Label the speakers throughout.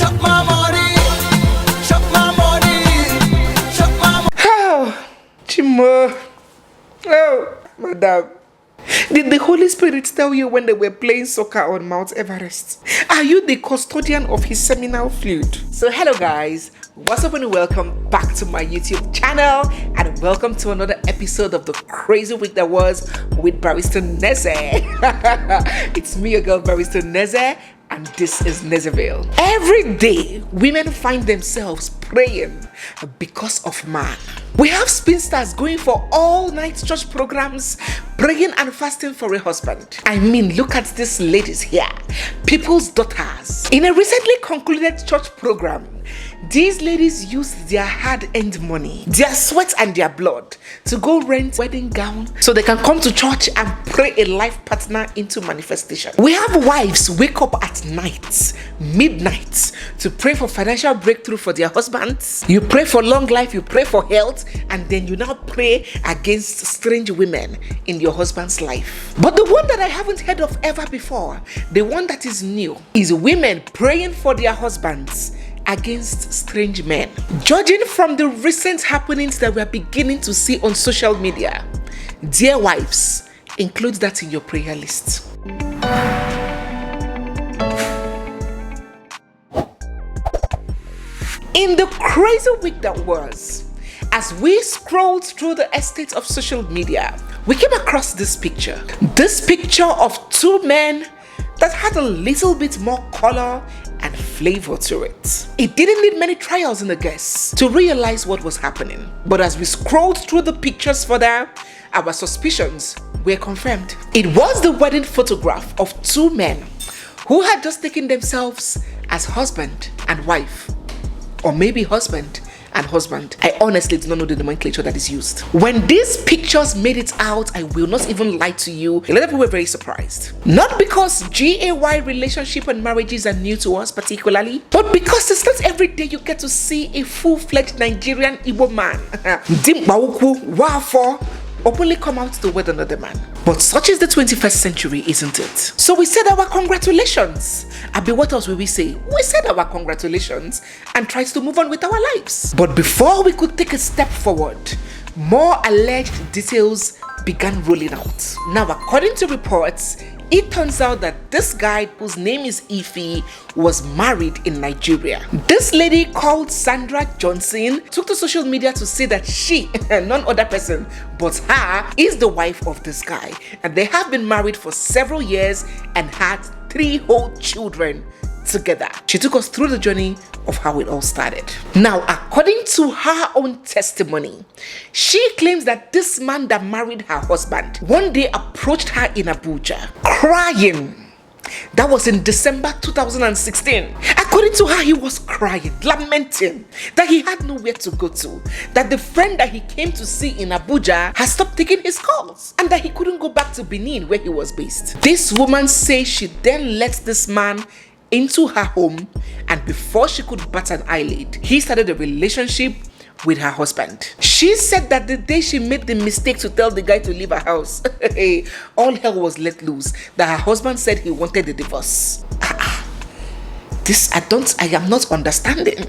Speaker 1: chop my money, chop my money, chop my money.
Speaker 2: Oh, Chimo. Oh, madam. Did the Holy Spirit tell you when they were playing soccer on Mount Everest? Are you the custodian of his seminal fluid? So hello guys, what's up and welcome back to my YouTube channel, and welcome to another episode of the crazy week that was with Barrister Neze. It's me, your girl Barrister Neze, and this is Nezeville. Every day, women find themselves praying because of man. We have spinsters going for all-night church programs, praying and fasting for a husband. I mean, look at these ladies here, people's daughters. In a recently concluded church program, these ladies used their hard-earned money, their sweat and their blood to go rent wedding gown so they can come to church and pray a life partner into manifestation. We have wives wake up at night, midnight, to pray for financial breakthrough for their husbands. You pray for long life, you pray for health, and then you now pray against strange women in your husband's life. But the one that I haven't heard of ever before, the one that is new, is women praying for their husbands against strange men. Judging from the recent happenings that we are beginning to see on social media, dear wives, include that in your prayer list. In the crazy week that was, as we scrolled through the estate of social media, we came across this picture. This picture of two men that had a little bit more color and flavor to it. It didn't need many trials in the guests to realize what was happening. But as we scrolled through the pictures further, our suspicions were confirmed. It was the wedding photograph of two men who had just taken themselves as husband and wife, or maybe husband and husband. I honestly do not know the nomenclature that is used. When these pictures made it out, I will not even lie to you, a lot of people were very surprised. Not because GAY relationship and marriages are new to us particularly, but because it's not every day you get to see a full-fledged Nigerian Igbo man openly come out to wed another man. But such is the 21st century, isn't it? So we said our congratulations. Abi, what else will we say? We said our congratulations and tried to move on with our lives. But before we could take a step forward, more alleged details began rolling out. Now, according to reports, it turns out that this guy, whose name is Ify, was married in Nigeria. This lady called Sandra Johnson took to social media to say that she, none other person but her, is the wife of this guy. And they have been married for several years and had 3 whole children together. She took us through the journey of how it all started. Now, according to her own testimony, she claims that this man that married her husband one day approached her in Abuja crying. That was in December 2016. According to her, he was crying, lamenting that he had nowhere to go to, that the friend that he came to see in Abuja has stopped taking his calls, and that he couldn't go back to Benin where he was based. This woman says she then let this man into her home, and before she could bat an eyelid, he started a relationship with her husband. She said that the day she made the mistake to tell the guy to leave her house, all hell was let loose, that her husband said he wanted a divorce. I am not understanding.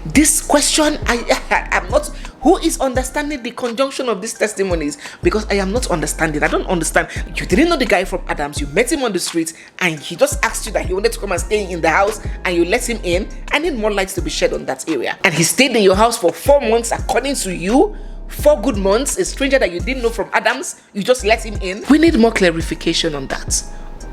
Speaker 2: This question, I'm not, who is understanding the conjunction of these testimonies? Because I am not understanding. I don't understand. You didn't know the guy from Adams. You met him on the street and he just asked you that he wanted to come and stay in the house and you let him in. I need more lights to be shed on that area. And he stayed in your house for 4 months according to you. 4 good months. A stranger that you didn't know from Adams, you just let him in. We need more clarification on that.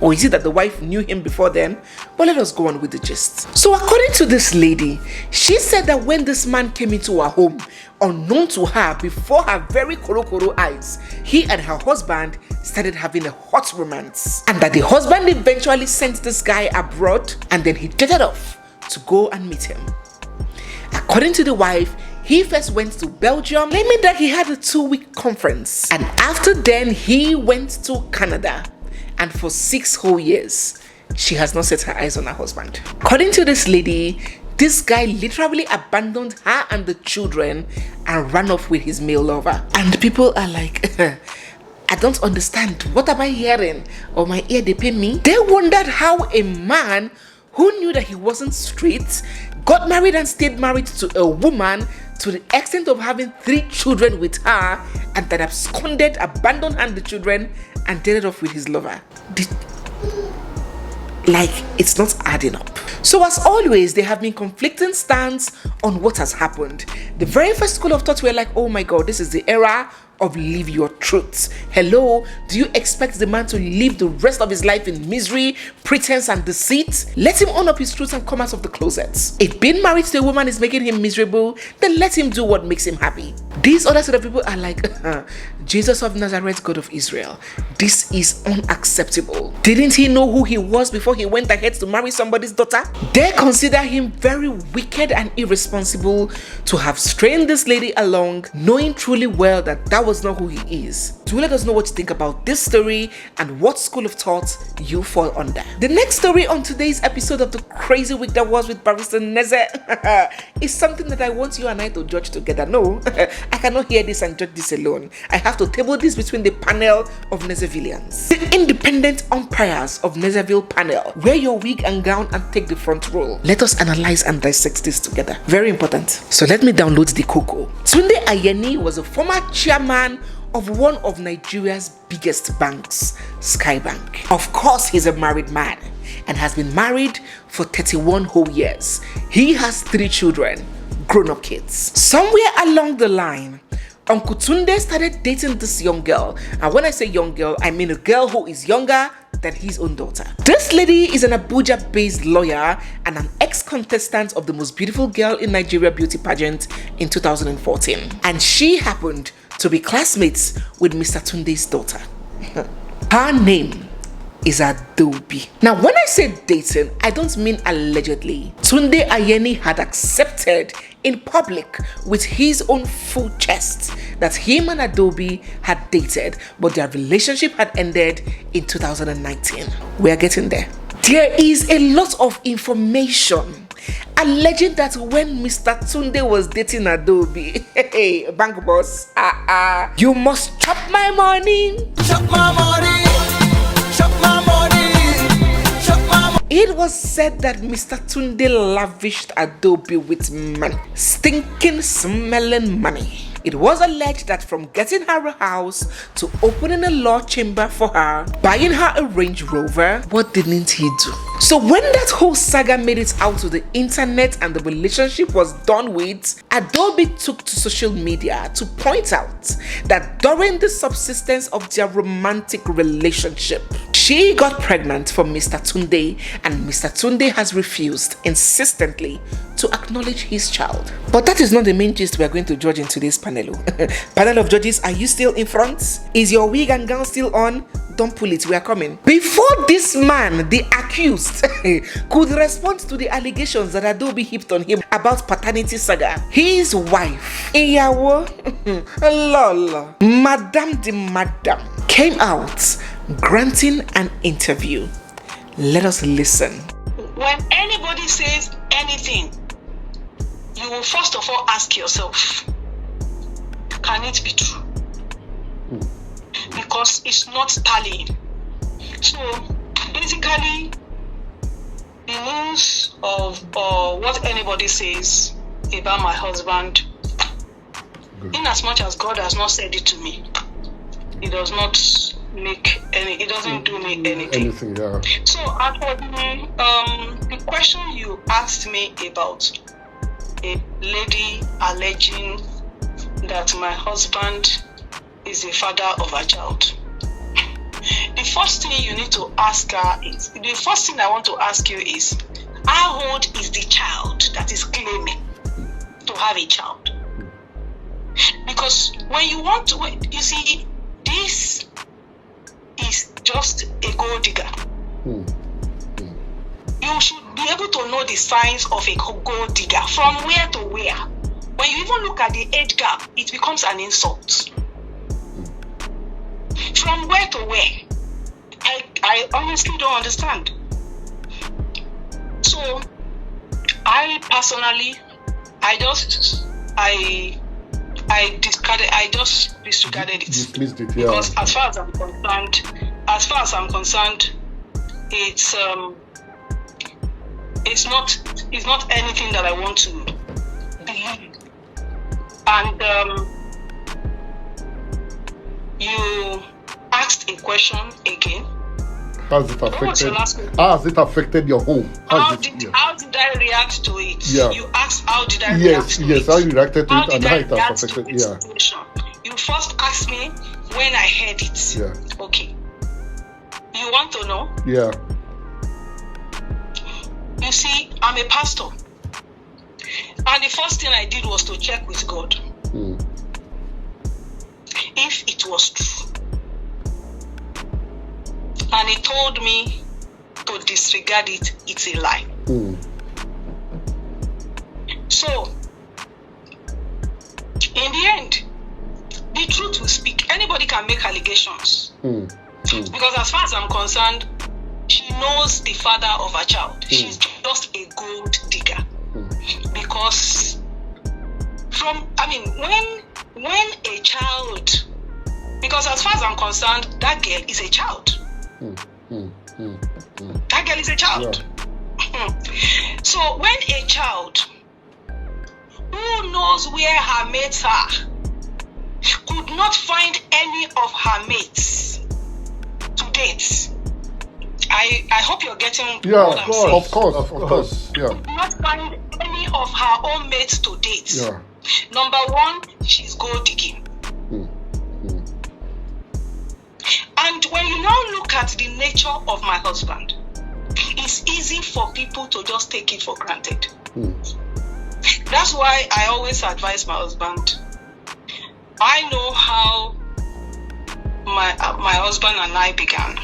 Speaker 2: Or is it that the wife knew him before then? But let us go on with the gist. So according to this lady, she said that when this man came into her home, unknown to her, before her very koro eyes, he and her husband started having a hot romance. And that the husband eventually sent this guy abroad and then he jetted off to go and meet him. According to the wife, he first went to Belgium, claiming that he had a 2-week conference. And after then, he went to Canada. And for 6 whole years, she has not set her eyes on her husband. According to this lady, this guy literally abandoned her and the children and ran off with his male lover. And people are like, I don't understand. What am I hearing? Or my ear, they pay me? They wondered how a man who knew that he wasn't straight, got married and stayed married to a woman to the extent of having 3 children with her, and that absconded, abandoned her and the children, and dated off with his lover. It's not adding up. So as always, there have been conflicting stands on what has happened. The very first school of thought were like, oh my God, this is the era of live your truth. Hello, do you expect the man to live the rest of his life in misery, pretense and deceit? Let him own up his truth and come out of the closet. If being married to a woman is making him miserable, then let him do what makes him happy. These other set of people are like, Jesus of Nazareth, God of Israel, this is unacceptable. Didn't he know who he was before he went ahead to marry somebody's daughter? They consider him very wicked and irresponsible to have strained this lady along, knowing truly well that was not who he is. Do let us know what you think about this story and what school of thought you fall under. The next story on today's episode of the crazy week that was with Barrister Neze is something that I want you and I to judge together. No, I cannot hear this and judge this alone. I have to table this between the panel of Nezevillians, the independent umpires of Nezeville panel. Wear your wig and gown and take the front row. Let us analyze and dissect this together. Very important. So let me download the cocoa. Tunde Ayeni was a former chairman of one of Nigeria's biggest banks, Skye Bank. Of course, he's a married man and has been married for 31 whole years. He has 3 children, grown-up kids. Somewhere along the line, Uncle Tunde started dating this young girl. And when I say young girl, I mean a girl who is younger than his own daughter. This lady is an Abuja-based lawyer and an ex-contestant of the most beautiful girl in Nigeria beauty pageant in 2014. And she happened to be classmates with Mr. Tunde's daughter. Her name is Adobe. Now, when I say dating, I don't mean allegedly. Tunde Ayeni had accepted in public with his own full chest that him and Adobe had dated, but their relationship had ended in 2019. We are getting there. There is a lot of information alleging that when Mr. Tunde was dating Adobe, hey, bank boss, you must chop my money.
Speaker 1: Chop my money. Chop my money. Chop my money.
Speaker 2: It was said that Mr. Tunde lavished Adobe with money, stinking, smelling money. It was alleged that from getting her a house to opening a law chamber for her, buying her a Range Rover, what didn't he do? So when that whole saga made it out to the internet and the relationship was done with, Adobe took to social media to point out that during the subsistence of their romantic relationship, she got pregnant for Mr. Tunde, and Mr. Tunde has refused insistently to acknowledge his child. But that is not the main gist we are going to judge in today's panel. Panel of judges, are you still in front? Is your wig and gown still on? Don't pull it, we are coming. Before this man, the accused, could respond to the allegations that Adobe heaped on him about Paternity Saga, his wife, Iyawo, lol, Madame de Madame, came out granting an interview. Let us listen.
Speaker 3: When anybody says anything, you will first of all ask yourself, can it be true? Because it's not tallying. So basically, the news of what anybody says about my husband, in as much as God has not said it to me, it does not make any, it doesn't do me anything.
Speaker 4: Yeah.
Speaker 3: So actually, the question you asked me about a lady alleging that my husband is the father of a child. The first thing you need to ask her is, the first thing I want to ask you is, how old is the child that is claiming to have a child? Because when you want to, you see, this is just a gold digger. You should be able to know the signs of a gold digger from where to where. When you even look at the age gap, it becomes an insult. From where to where? I honestly don't understand. So, I personally, I just disregarded it.
Speaker 4: Dismissed it, yeah.
Speaker 3: Because as far as I'm concerned, it's it's not anything that I want to believe. And you asked a question again.
Speaker 4: How has it affected your home?
Speaker 3: How did I react to it?
Speaker 4: Yeah.
Speaker 3: You asked how did I react to it?
Speaker 4: Yes, how you reacted to it and how it has affected.
Speaker 3: Yeah. You first asked me when I heard it.
Speaker 4: Yeah.
Speaker 3: Okay. You want to know?
Speaker 4: Yeah.
Speaker 3: You see, I'm a pastor. And the first thing I did was to check with God. If it was true. And he told me to disregard it, it's a lie. So, in the end, the truth will speak. Anybody can make allegations. Because as far as I'm concerned, she knows the father of her child. She's just a gold digger. Because when a child, because as far as I'm concerned, that girl is a child. That girl is a child. Yeah. So when a child who knows where her mates are could not find any of her mates to date, I hope you're getting what I'm saying.
Speaker 4: Of course. Yeah.
Speaker 3: Could not find any of her own mates to date.
Speaker 4: Yeah.
Speaker 3: Number one, she's gold digging. And when you now look at the nature of my husband, it's easy for people to just take it for granted. That's why I always advise my husband. I know how my husband and I began.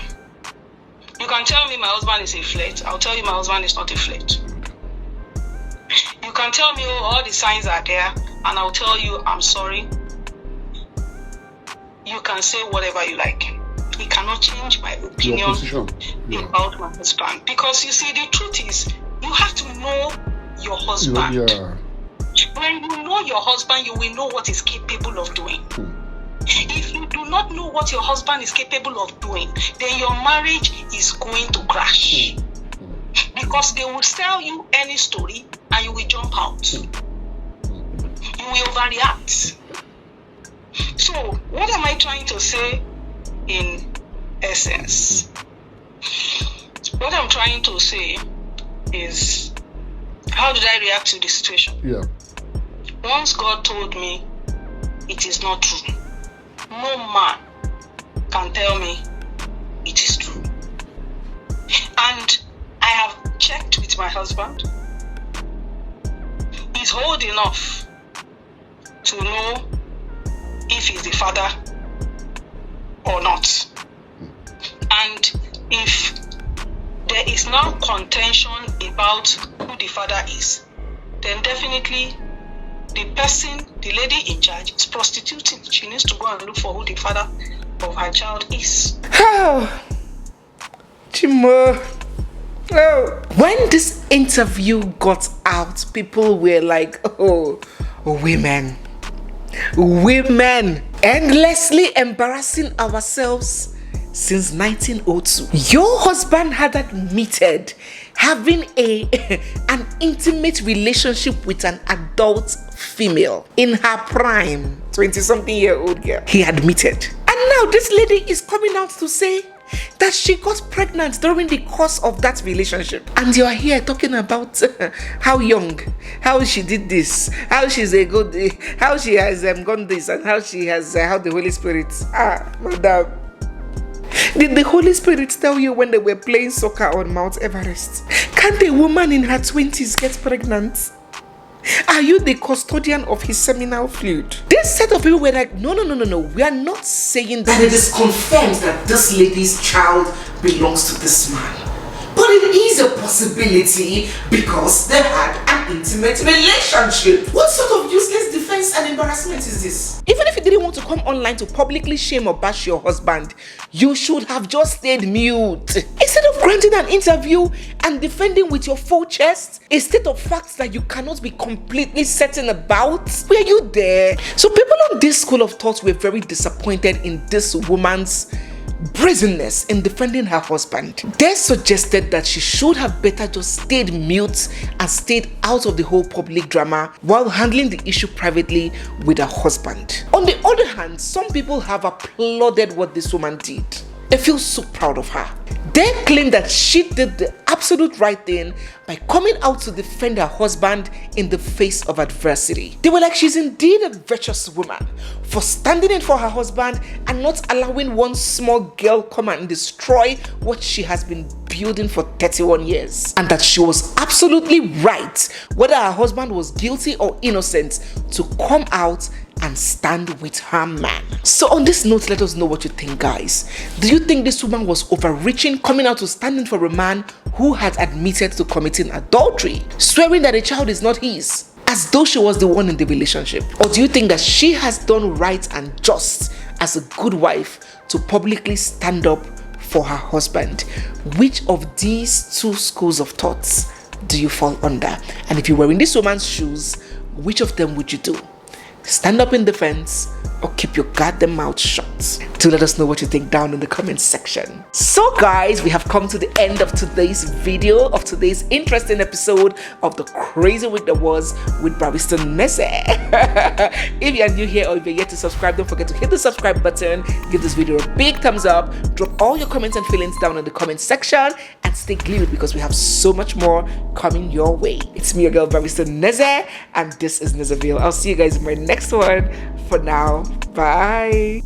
Speaker 3: You can tell me my husband is a flirt. I'll tell you my husband is not a flirt. You can tell me all the signs are there, and I'll tell you I'm sorry. You can say whatever you like. It cannot change my opinion about my husband. Because you see, the truth is, you have to know your husband. When you know your husband, you will know what he's capable of doing. If you do not know what your husband is capable of doing, then your marriage is going to crash. Because they will tell you any story and you will jump out. You will overreact. So, what am I trying to say in essence? What I'm trying to say is, how did I react to the situation?
Speaker 4: Yeah.
Speaker 3: Once God told me it is not true, no man can tell me it is true. And I have checked with my husband. He's old enough to know if he's the father or not. And if there is now contention about who the father is, then definitely the lady in charge is prostituting. She needs to go and look for who the father of her child is.
Speaker 2: Oh, Chimo. Oh. When this interview got out, people were like, oh, women, endlessly embarrassing ourselves since 1902. Your husband had admitted having an intimate relationship with an adult female in her prime, 20-something-year-old girl. He admitted. And now this lady is coming out to say that she got pregnant during the course of that relationship. And you're here talking about how young, how she did this, how she's a good, how she has gone this, and how she has, how the Holy Spirit. Madam. Did the Holy Spirit tell you when they were playing soccer on Mount Everest? Can't a woman in her 20s get pregnant? Are you the custodian of his seminal fluid? This set of people were like, no. We are not saying that it is confirmed that this lady's child belongs to this man. But it is a possibility because they had an intimate relationship. What sort of useless defense and embarrassment is this? Even if you didn't want to come online to publicly shame or bash your husband, you should have just stayed mute. Instead of granting an interview and defending with your full chest a state of facts that you cannot be completely certain about, were you there? So people on this school of thought were very disappointed in this woman's brazenness in defending her husband. They suggested that she should have better just stayed mute and stayed out of the whole public drama while handling the issue privately with her husband. On the other hand, some people have applauded what this woman did. They feel so proud of her. They claim that she did the absolute right thing by coming out to defend her husband in the face of adversity. They were like, she's indeed a virtuous woman for standing in for her husband and not allowing one small girl come and destroy what she has been building for 31 years. And that she was absolutely right, whether her husband was guilty or innocent, to come out and stand with her man. So on this note, let us know what you think, guys. Do you think this woman was overreaching, coming out to stand in for a man who had admitted to committing adultery, swearing that the child is not his, as though she was the one in the relationship? Or do you think that she has done right and just as a good wife to publicly stand up for her husband? Which of these two schools of thoughts do you fall under? And if you were in this woman's shoes, which of them would you do? Stand up in defense or keep your goddamn mouth shut? Do let us know what you think down in the comment section. So guys, we have come to the end of today's video, of today's interesting episode of the crazy week that was with Barrister Neze. If you are new here or if you're yet to subscribe, don't forget to hit the subscribe button, give this video a big thumbs up, drop all your comments and feelings down in the comment section, and stay glued because we have so much more coming your way. It's me, your girl Barrister Neze, and this is Nezeville. I'll see you guys in my next one. For now, bye.